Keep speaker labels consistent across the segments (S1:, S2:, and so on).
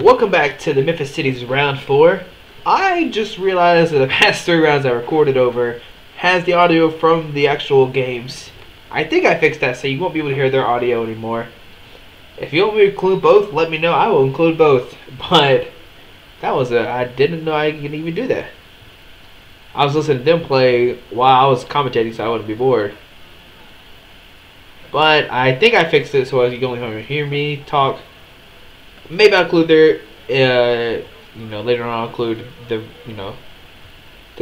S1: Welcome back to the Memphis City's round 4. I just realized that the past 3 rounds I recorded over has the audio from the actual games. I think I fixed that so you won't be able to hear their audio anymore. If you want me to include both, let me know. I will include both. But I didn't know I could even do that. I was listening to them play while I was commentating so I wouldn't be bored. But I think I fixed it so you can only hear me talk. Maybe I'll include their, later on I'll include the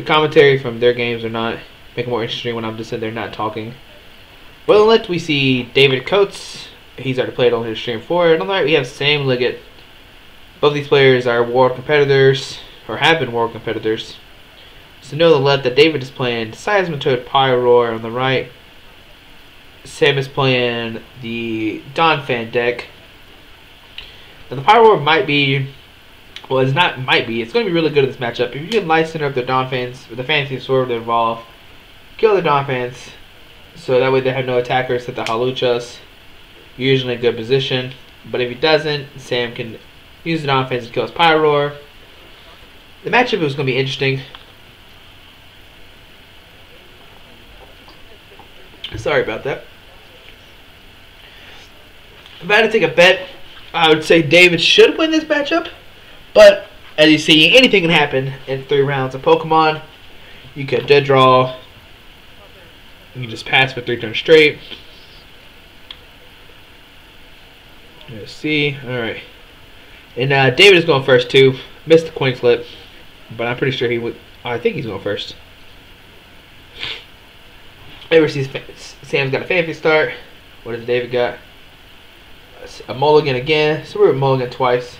S1: commentary from their games or not. Make it more interesting when I'm just sitting there not talking. Well, let we see David Coates. He's already played on his stream 4. And on the right we have Sam Liggett. Both these players are world competitors, or have been world competitors. So know on the left that David is playing Seismatoad Pyroar. On the right, Sam is playing the Donphan deck. Now the Pyroar might be, well, it's not might be, it's going to be really good in this matchup. If you can light center up their Donphans with the fancy sword to evolve, kill the Donphans, so that way they have no attackers at the Haluchas. You're usually in a good position. But if he doesn't, Sam can use the Donphans to kill his Pyroar. The matchup is going to be interesting. Sorry about that. If I had to take a bet, I would say David should win this matchup. But as you see, anything can happen in 3 rounds of Pokemon. You could dead draw. You can just pass for 3 turns straight. Let's see. Alright. And David is going first too. Missed the coin flip. But I'm pretty sure he would. I think he's going first. Sam's got a fancy start. What does David got? A mulligan again. So we're at mulligan twice.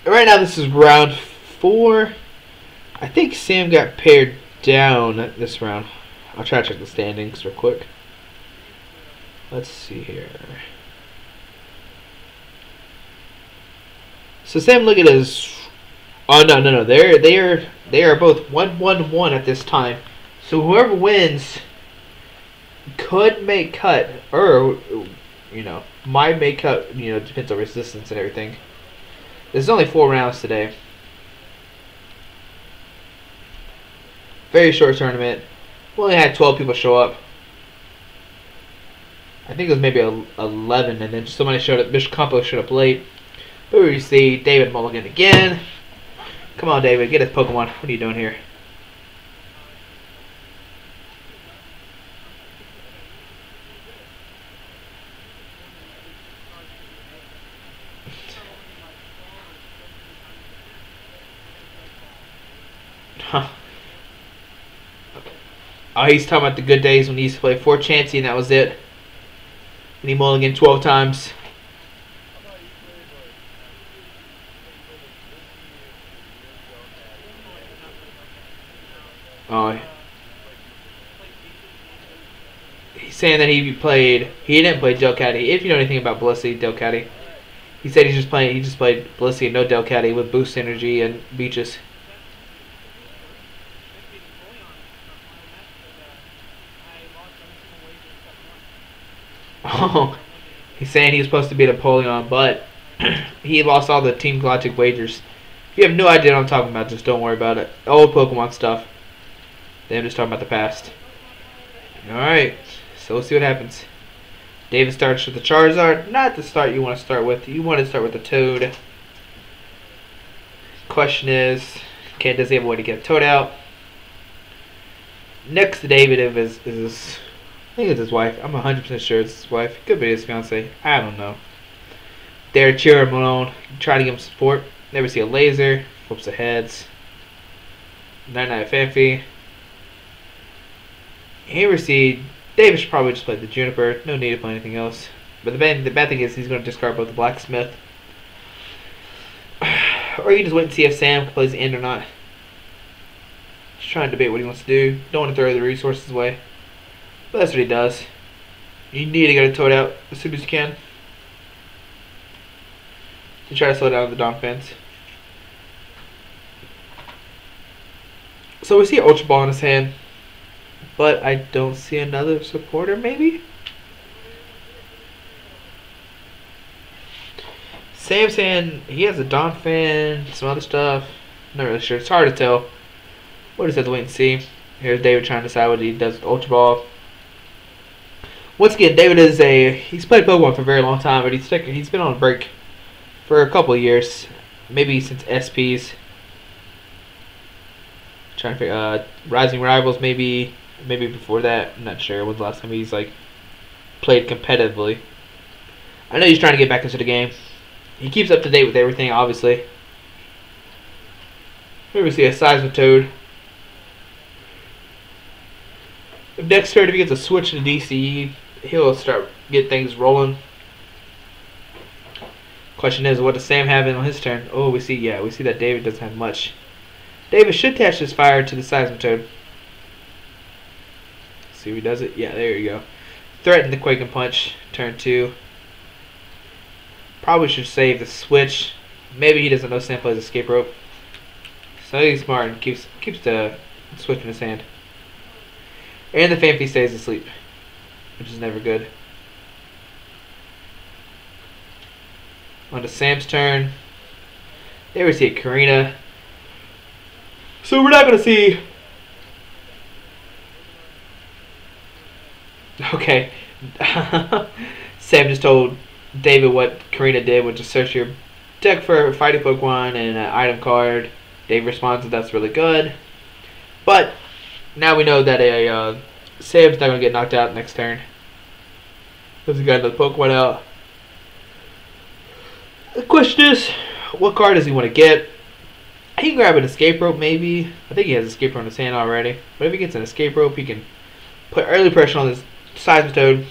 S1: Right now this is round 4. I think Sam got paired down this round. I'll try to check the standings real quick. Let's see here. So Sam Liggett is. Oh no! They are both 1-1-1 at this time. So whoever wins could make cut, or might make cut. Depends on resistance and everything. There's only 4 rounds today. Very short tournament. We only had 12 people show up. I think it was maybe 11, and then somebody showed up. Bishop Compo showed up late. But we see David Mulligan again. Come on, David, get his Pokemon. What are you doing here? Huh. Oh, he's talking about the good days when he used to play 4 Chansey and that was it. And he mulligan 12 times. Oh, he's saying that he didn't play Delcatty. If you know anything about Blissey, Delcatty, he said he just played Blissey and no Delcatty with boost energy and beaches. Oh, he's saying he was supposed to beat Apollyon, but he lost all the Team Galactic wagers. If you have no idea what I'm talking about, just don't worry about it. Old Pokemon stuff. Then I'm just talking about the past. Alright, so we'll see what happens. David starts with the Charizard. Not the start you want to start with. You want to start with the Toad. Question is, does he have a way to get a Toad out? Next to David is I think it's his wife. I'm 100% sure it's his wife. Could be his fiance. I don't know. There, cheer him alone. Try to give him support. Never see a laser. Flips the heads. Night Fanfi. Here we see David should probably just play the Juniper. No need to play anything else. But the bad thing is he's going to discard both the Blacksmith. Or you can just wait and see if Sam plays the end or not. Just trying to debate what he wants to do. Don't want to throw the resources away. But that's what he does. You need to get a Toad out as soon as you can. To try to slow down the Donphans. So we see Ultra Ball in his hand. But I don't see another supporter, maybe? Sam's saying he has a Donphan, some other stuff. Not really sure. It's hard to tell. We'll just have to wait and see. Here's David trying to decide what he does with Ultra Ball. Once again, David is he's played Pokemon for a very long time, but he's been on a break for a couple of years, maybe since SPs. Trying to figure Rising Rivals, maybe before that. I'm not sure when's the last time he's like played competitively. I know he's trying to get back into the game. He keeps up to date with everything, obviously. Here we see a Seismatoad. If next turn, if he gets a switch to DCE, he'll start get things rolling. Question is, what does Sam have in on his turn? Oh, we see that David doesn't have much. David should attach his fire to the Seismatoad. See if he does it. Yeah, there you go. Threaten the Quake and Punch. Turn 2. Probably should save the switch. Maybe he doesn't know Sam plays Escape Rope. So he's smart and keeps the switch in his hand. And the Phanpy stays asleep, which is never good. On to Sam's turn. There we see Karina. So we're not going to see... Okay. Sam just told David what Karina did, which is search your deck for fighting Pokemon and an item card. Dave responds that that's really good. But now we know that Sam's not going to get knocked out next turn. Because he got another Pokemon out. The question is, what card does he want to get? He can grab an Escape Rope maybe. I think he has Escape Rope in his hand already. But if he gets an Escape Rope, he can put early pressure on this Seismatoad,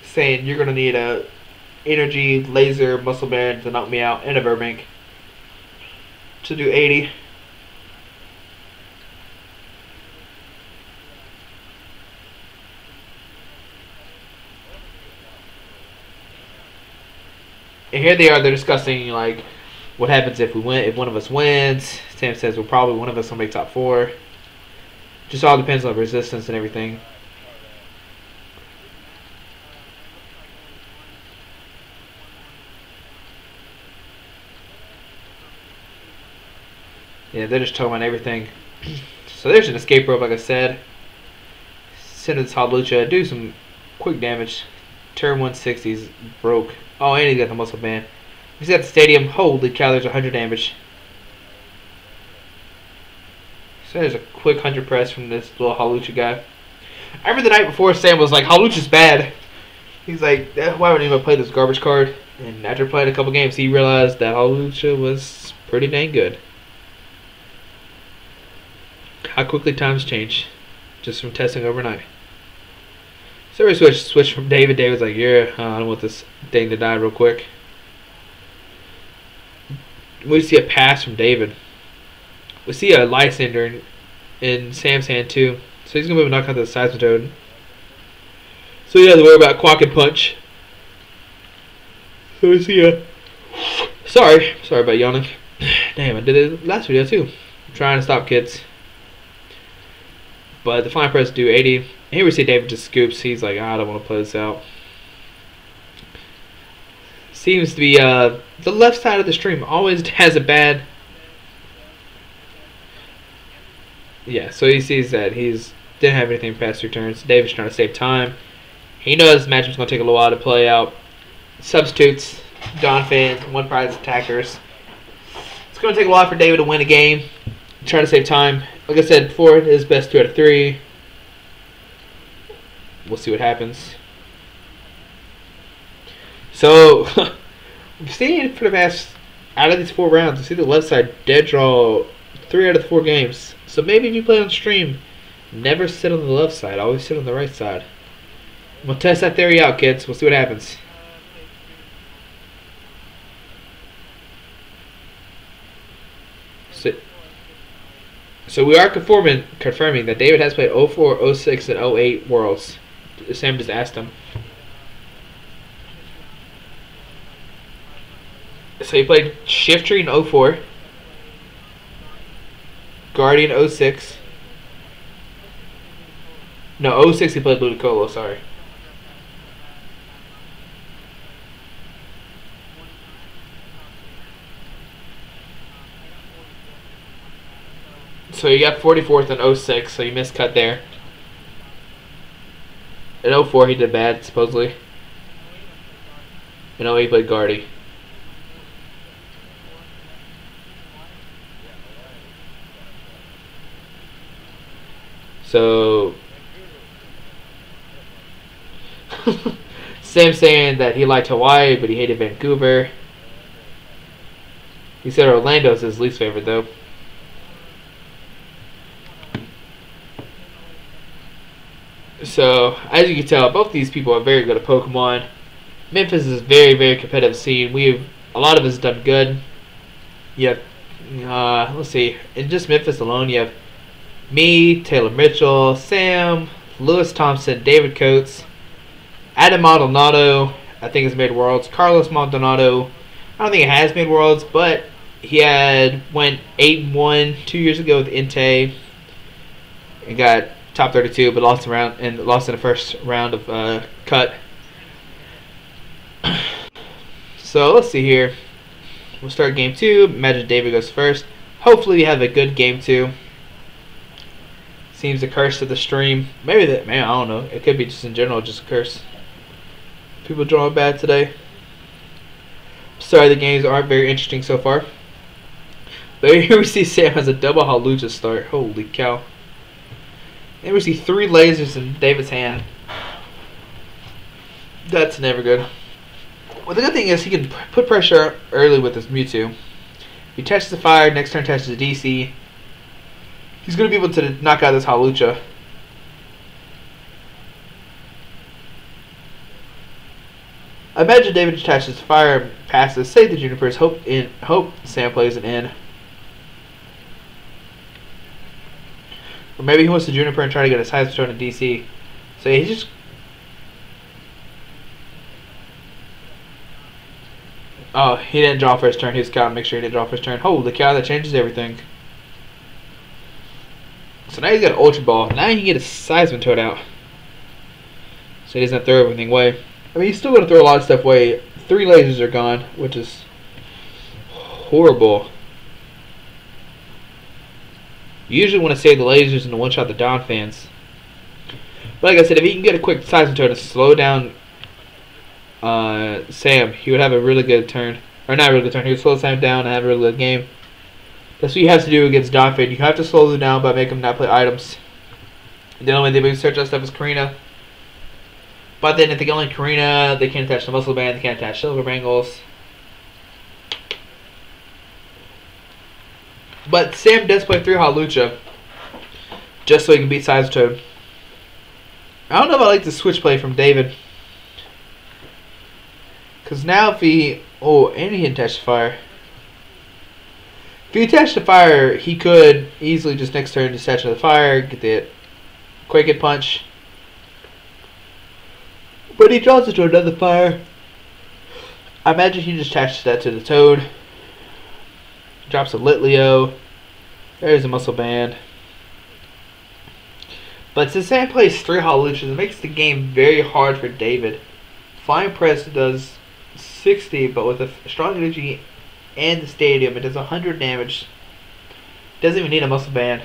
S1: saying you're going to need a Energy, Laser, Muscle Band to knock me out, and a Burbank to do 80. And here they are, they're discussing like what happens if we win, if one of us wins. Sam says, well, probably one of us will make top 4. Just all depends on resistance and everything. Yeah, they're just talking about everything. So there's an Escape Rope, like I said. Send it to Hawlucha, do some quick damage. Turn 160's broke. Oh, and he got the Muscle Band. He's at the stadium. Holy cow, there's 100 damage. So there's a quick 100 press from this little Hawlucha guy. I remember the night before, Sam was like, Hawlucha's bad. He's like, why would anyone play this garbage card? And after playing a couple games, he realized that Hawlucha was pretty dang good. How quickly times change just from testing overnight. So we switch from David. David's like, yeah, I don't want this thing to die real quick. We see a pass from David. We see a Lysander in Sam's hand too. So he's going to move and knock out the Seismatoad. So he doesn't worry about Quack and Punch. So we see a... Sorry about yawning. Damn, I did it last video too. I'm trying to stop, kids. But the fine press do 80. And here we see David just scoops. He's like, I don't want to play this out. Seems to be the left side of the stream always has a bad... Yeah, so he sees that he's didn't have anything past 2 turns. David's trying to save time. He knows the matchup's going to take a little while to play out. Substitutes, Donphan, 1 prize attackers. It's going to take a while for David to win a game. Trying to save time. Like I said before, his best 2 out of 3. We'll see what happens. So, we've seen for the past, out of these 4 rounds, we see the left side dead draw 3 out of the 4 games. So maybe if you play on stream, never sit on the left side, always sit on the right side. We'll test that theory out, kids. We'll see what happens. So we are confirming that David has played 04, 06, and 08 Worlds. Sam just asked him. So he played Shiftry in 04, Guardian 06. No, 06 he played Ludicolo, sorry. So you got 44th in 06, so you missed cut there. In 04 he did bad, supposedly. In 08 he played Guardy. So Sam saying that he liked Hawaii, but he hated Vancouver. He said Orlando's his least favorite, though. So, as you can tell, both these people are very good at Pokemon. Memphis is a very, very competitive scene. A lot of us done good. You have, let's see, in just Memphis alone, you have me, Taylor Mitchell, Sam, Lewis Thompson, David Coates, Adam Maldonado, I think has made Worlds. Carlos Maldonado, I don't think he has made Worlds, but he went 8-1 2 years ago with Inte and got top 32, but lost in the first round of cut. So let's see here. We'll start game 2. Imagine David goes first. Hopefully we have a good game 2. Seems a curse to the stream. Maybe I don't know. It could be just in general, just a curse. People drawing bad today. Sorry, the games aren't very interesting so far. But here we see Sam has a double Halucha start. Holy cow. And we see 3 lasers in David's hand. That's never good. Well, the good thing is he can put pressure early with his Mewtwo. He touches the fire, next turn touches the DC. He's going to be able to knock out this Halucha. I imagine David attaches the fire, passes, save the Junipers, hope Sam plays it in. Or maybe he wants the Juniper and try to get a Seismatoad in DC. So he just... Oh, he didn't draw for his turn. He was counting to make sure he didn't draw for his turn. Holy cow, that changes everything. So now he's got an Ultra Ball. Now he can get a Seismatoad out. So he doesn't have to throw everything away. I mean, he's still going to throw a lot of stuff away. 3 lasers are gone, which is horrible. You usually want to save the lasers and to one-shot the Donphans. But like I said, if he can get a quick Seismatoad to slow down Sam, he would have a really good turn. Or not a really good turn, he would slow Sam down and have a really good game. That's what you have to do against Donphan. You have to slow them down by making them not play items. The only way they search that stuff is Karina. But then if they get only Karina, they can't attach the Muscle Band, they can't attach Silver Bangles. But Sam does play 3 Halucha just so he can beat Seismatoad. I don't know if I like the switch play from David. Because now if he... Oh, and he can attach the fire. If he attached the fire, he could easily just next turn just attach the fire, get the Quake Punch. But he draws into another fire. I imagine he just attaches that to the Toad. Drops a Litleo. There's a Muscle Band. But since Sam plays 3 Haluchas, it makes the game very hard for David. Flying Press does 60, but with a strong energy and the stadium, it does 100 damage. Doesn't even need a Muscle Band.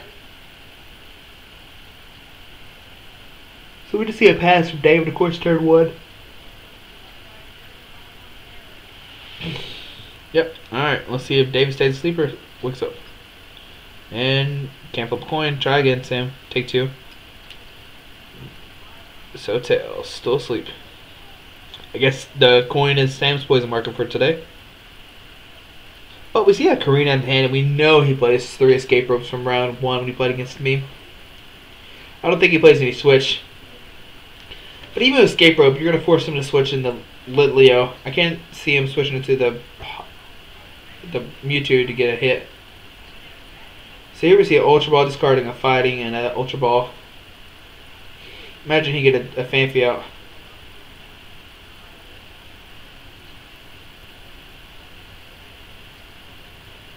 S1: So we just see a pass from David, of course, turn 1. Yep. Alright, let's see if David stays asleep or wakes up. And can't flip a coin. Try again, Sam. Take 2. So Tails, still asleep. I guess the coin is Sam's poison marker for today. But we see a Karina in hand, and we know he plays 3 escape ropes from round 1 when he played against me. I don't think he plays any switch. But even with escape rope, you're going to force him to switch into Litleo. I can't see him switching into the Mewtwo to get a hit. So here we see an Ultra Ball discarding a Fighting and an Ultra Ball. Imagine he get a Fanphy out.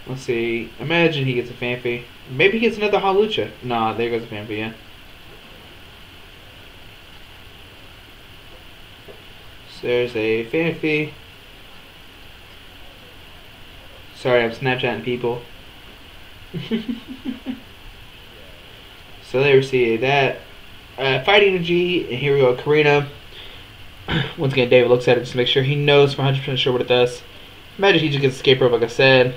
S1: Let's see. Imagine he gets a Fanphy. Maybe he gets another Halucha. Nah, there goes the Fanphy, yeah. So there's a Fanphy. Sorry, I'm Snapchatting people. So there we see that. Fighting energy, and here we go, Karina. Once again, David looks at it just to make sure he knows for 100% sure what it does. Imagine he just gets escape rope, like I said.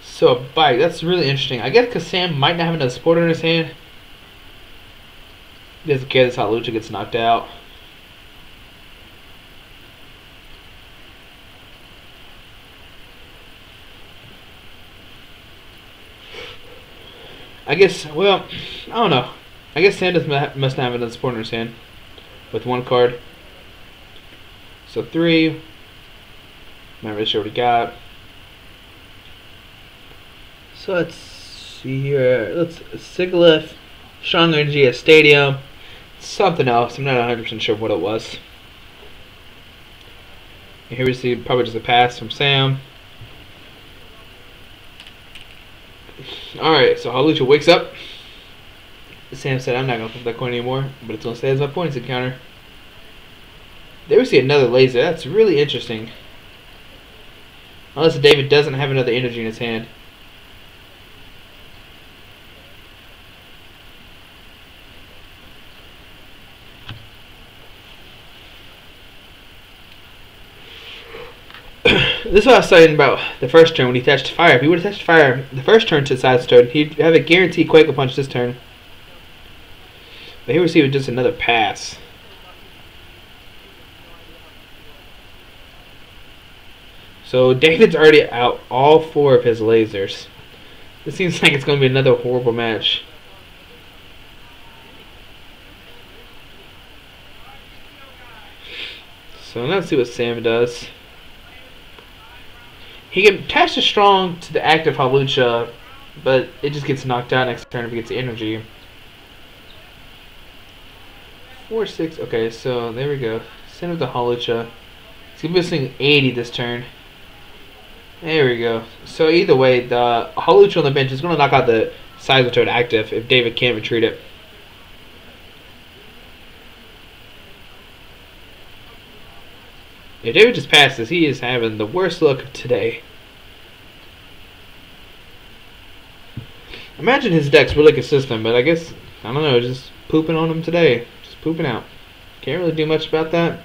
S1: So a bite, that's really interesting. I guess because Sam might not have another supporter in his hand. He doesn't care, that's how Lucha gets knocked out. I guess, well, I don't know. I guess Sam must not have another supporter in his hand with one card. So 3. Not really sure what he got. So let's see here. Let's Sigilyph, Strong Energy at Stadium, something else. I'm not 100% sure what it was. And here we see probably just a pass from Sam. Alright, so Hawlucha wakes up. Sam said, I'm not going to flip that coin anymore, but it's going to stay as my points encounter. There we see another laser. That's really interesting. Unless David doesn't have another energy in his hand. This is what I was saying about the first turn when he touched fire. If he would have touched fire the first turn to Seismatoad, he'd have a guaranteed Quake Punch this turn. But here we see with just another pass. So David's already out all 4 of his lasers. This seems like it's going to be another horrible match. So let's see what Sam does. He can attach the strong to the active Hawlucha, but it just gets knocked out next turn if he gets the energy. 4, 6. Okay, so there we go. Send with the Hawlucha. He's gonna be missing 80 this turn. There we go. So either way, the Hawlucha on the bench is gonna knock out the Seismatoad active if David can't retreat it. If David just passes, he is having the worst luck of today. Imagine his deck's really consistent, but I guess, I don't know, just pooping on him today. Just pooping out. Can't really do much about that.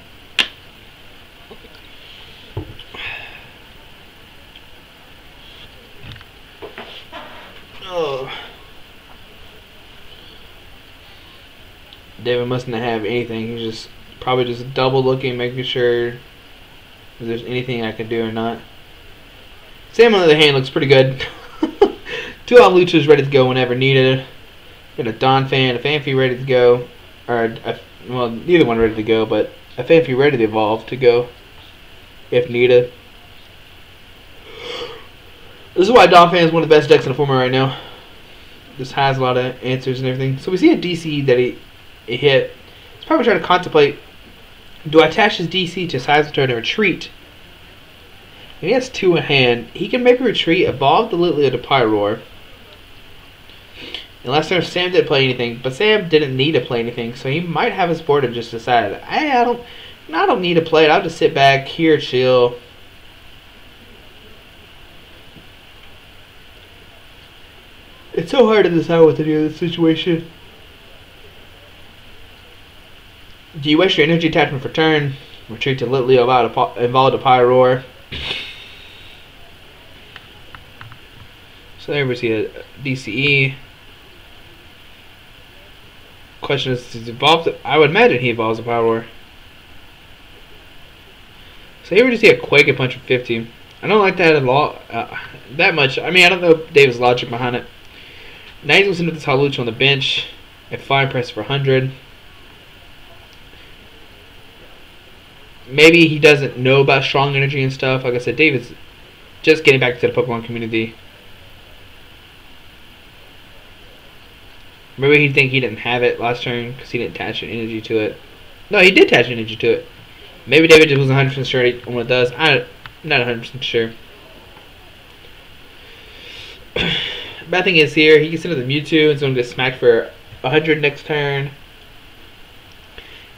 S1: Oh. David mustn't have anything. He's just probably just double looking, making sure if there's anything I can do or not. Sam, on the other hand, looks pretty good. 2 Hawluchas ready to go whenever needed. Got a Donphan, a Phanpy ready to go. Well, neither one ready to go, but a Phanpy ready to evolve to go if needed. This is why Donphan is one of the best decks in the format right now. Just has a lot of answers and everything. So we see a DC that he hit. He's probably trying to contemplate, do I attach his DC to Seismatoad and retreat? And he has 2 in hand. He can maybe retreat, evolve the Liggett to Pyroar. And last time Sam didn't play anything, but Sam didn't need to play anything, so he might have his board and just decided, hey, I don't need to play it. I'll just sit back here, chill. It's so hard to decide what to do in this situation. Do you waste your energy attachment for turn? Retreat to Litleo, evolve to Pyroar. So there we see a DCE. Question is, does he evolve? I would imagine he evolves to Pyroar. So here we just see a Quake and Punch for 50. I don't like that at all. That much. I mean, I don't know Dave's logic behind it. Now he's listening to this Hawlucha on the bench at 5 press for 100. Maybe he doesn't know about strong energy and stuff. Like I said, David's just getting back to the Pokemon community. Maybe he'd think he didn't have it last turn because he didn't attach an energy to it. No, he did attach energy to it. Maybe David just wasn't 100% sure on what it does. I'm not 100% sure. Bad thing is here, he can send it to Mewtwo and it's going to get smacked for 100 next turn.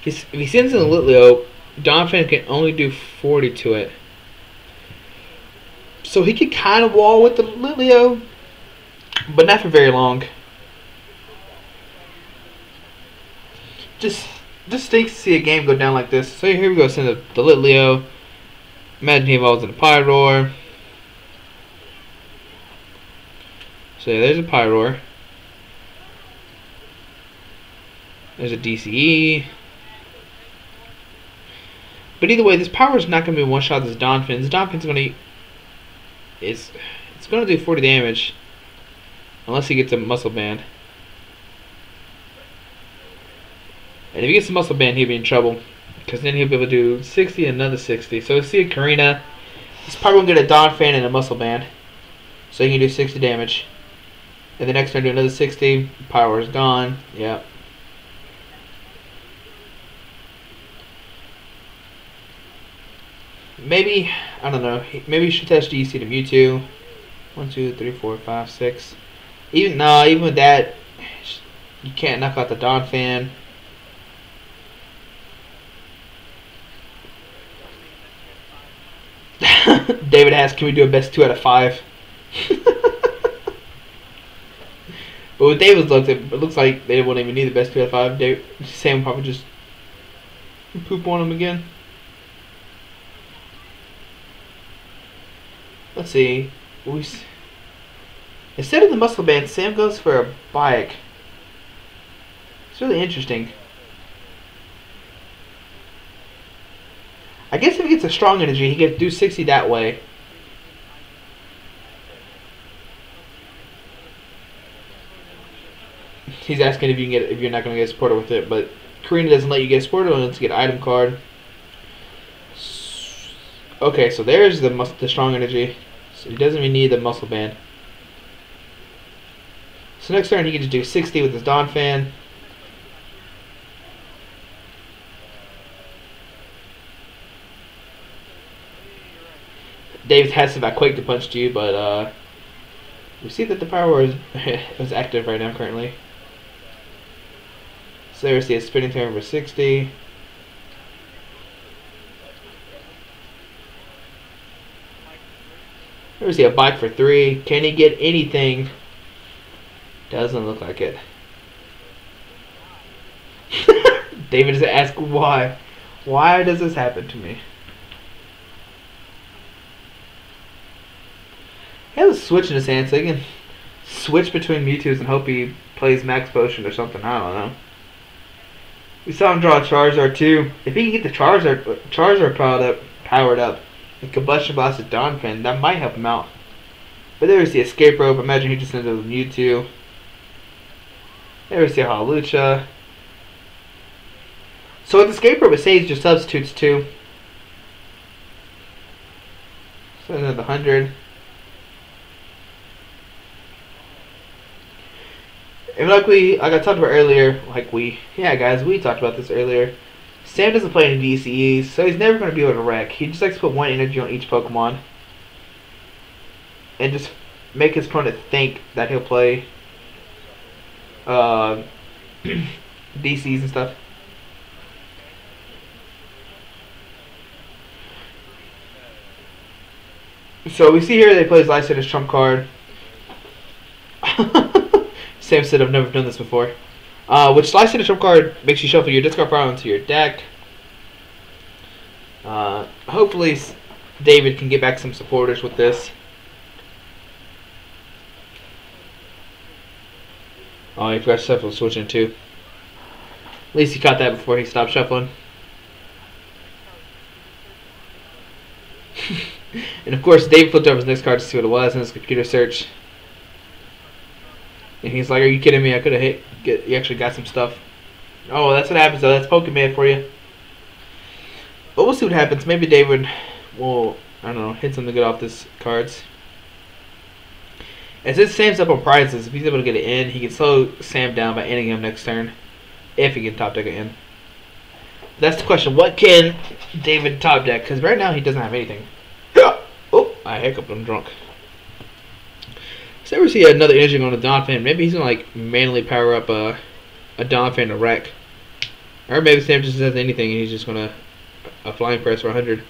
S1: If he sends in the Litleo, Donphan can only do 40 to it. So he could kind of wall with the Lilio, but not for very long. Just stinks to see a game go down like this. So here we go, send the Lilio. Imagine he evolves in a Pyroar. So yeah, there's a Pyroar. There's a DCE. But either way, this Pyroar is not going to be one shot. This Donphan. This Donphan's going to it's going to do 40 damage unless he gets a muscle band. And if he gets a muscle band, he'll be in trouble because then he'll be able to do 60 and another 60. So see a Karina. He's probably going to get a Donphan and a muscle band, so he can do 60 damage. And the next turn do another 60. Power is gone. Yep. Maybe, I don't know. Maybe you should test DC to Mewtwo. 1, 2, 3, 4, 5, 6. Even with that, you can't knock out the Donphan. David asks, can we do a best 2 out of 5? But with David's look, it looks like they won't even need the best 2 out of 5. David, Sam probably just poop on him again. Let's see. Instead of the muscle band, Sam goes for a bike. It's really interesting. I guess if he gets a strong energy, he can do 60 that way. He's asking if you can get if you're not going to get a supporter with it, but Karina doesn't let you get a supporter unless you get an item card. Okay, so there's the strong energy. So he doesn't even need the muscle band. So next turn he can just do 60 with his Donphan. David has if I Quake to punch to you, but we see that the Pyroar is active right now currently. So there's the spinning turn for 60. There's the bike for 3. Can he get anything? Doesn't look like it. David is asking why. Why does this happen to me? He has a switch in his hand, so he can switch between Mewtwo's and hope he plays Max Potion or something. I don't know. We saw him draw a Charizard too. If he can get the Charizard powered up, and Combustion Blast with Donphan, that might help him out. But there's the Escape Rope. Imagine he just ends up with Mewtwo. There's the Hawlucha. So with the Escape Rope, it saves your substitutes too. So another 100. And like I talked about earlier, guys, we talked about this earlier. Sam doesn't play any DCEs, so he's never going to be able to wreck. He just likes to put 1 energy on each Pokemon. And just make his opponent think that he'll play DCs and stuff. So we see here they play his Lysander trump card. Sam said I've never done this before. Which Lysander trump card makes you shuffle your discard pile into your deck. Hopefully David can get back some supporters with this. Oh, he forgot to shuffle switching too. At least he caught that before he stopped shuffling. And of course, David flipped over his next card to see what it was in his computer search. And he's like, "Are you kidding me? I could have you actually got some stuff." Oh, that's what happens though. That's Pokemon for you. But we'll see what happens. Maybe David will, I don't know, hit something good off this cards. And since Sam's up on prizes, if he's able to get it in, he can slow Sam down by ending him next turn. If he can top deck it in. That's the question. What can David top deck? Because right now he doesn't have anything. Oh, I hiccuped. I'm drunk. So we see another energy on the Donphan. Maybe he's going to manually power up a Donphan to wreck. Or maybe Sam just doesn't anything and he's just going to a flying press for 100.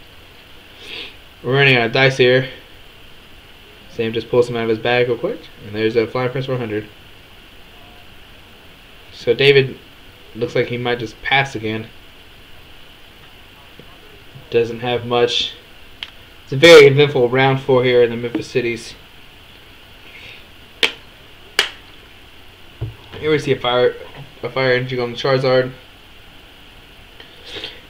S1: We're running out of dice here. Sam just pulls him out of his bag real quick, and there's a flying press for 100. So David looks like he might just pass again. Doesn't have much. It's a very eventful round 4 here in the Memphis cities. Here we see a fire energy on the Charizard.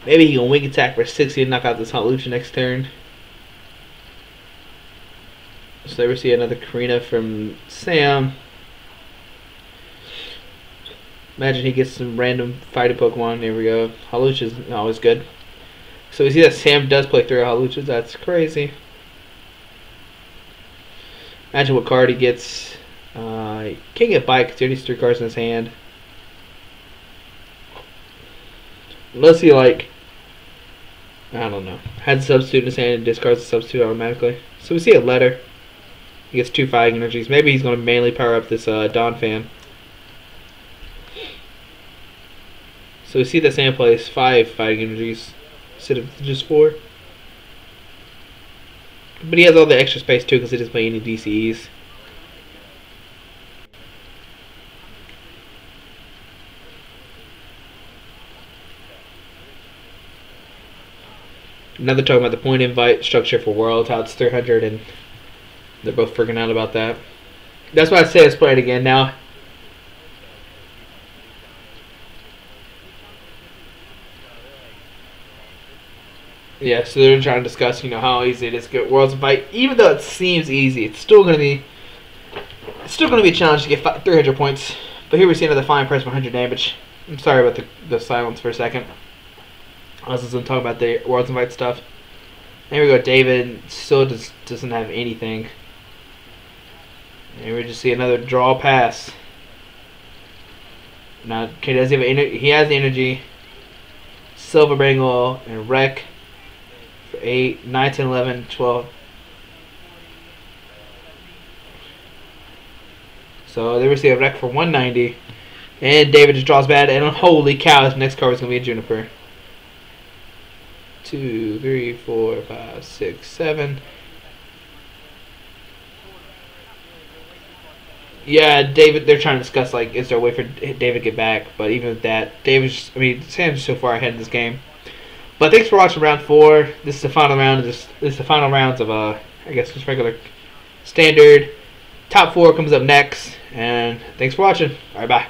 S1: Maybe he can wing attack for 60 and knock out this Hawlucha next turn. So there we see another Karina from Sam. Imagine he gets some random fighting Pokemon. There we go. Hawlucha's always good. So we see that Sam does play 3 Hawluchas. That's crazy. Imagine what card he gets. He can't get Bite because he already has 3 cards in his hand. Unless he, like, I don't know, had a substitute in his hand and discards the substitute automatically. So we see a letter. He gets 2 fighting energies. Maybe he's going to mainly power up this Donphan. So we see that Sam plays 5 fighting energies instead of just 4. But he has all the extra space too because he doesn't play any DCEs. Now they're talking about the point invite structure for Worlds, how it's 300, and they're both freaking out about that. That's why I say let's play it again now. Yeah, so they're trying to discuss, you know, how easy it is to get Worlds invite. Even though it seems easy, it's still going to be a challenge to get 300 points. But here we see another fine press 100 damage. I'm sorry about the silence for a second. I was just going to talk about the Worlds invite stuff. There we go. David still doesn't have anything. And we just see another draw pass. Now, okay, does he have he has the energy. Silver Bangle and Wreck for 8, 9, 10, 11, 12. So there we see a Wreck for 190. And David just draws bad. And holy cow, his next card is going to be a Juniper. 2, 3, 4, 5, 6, 7. Yeah, David, they're trying to discuss, like, is there a way for David to get back? But even with that, Sam's so far ahead in this game. But thanks for watching round 4. This is the final round. This is the final rounds of, I guess, just regular standard. Top 4 comes up next. And thanks for watching. Alright, bye.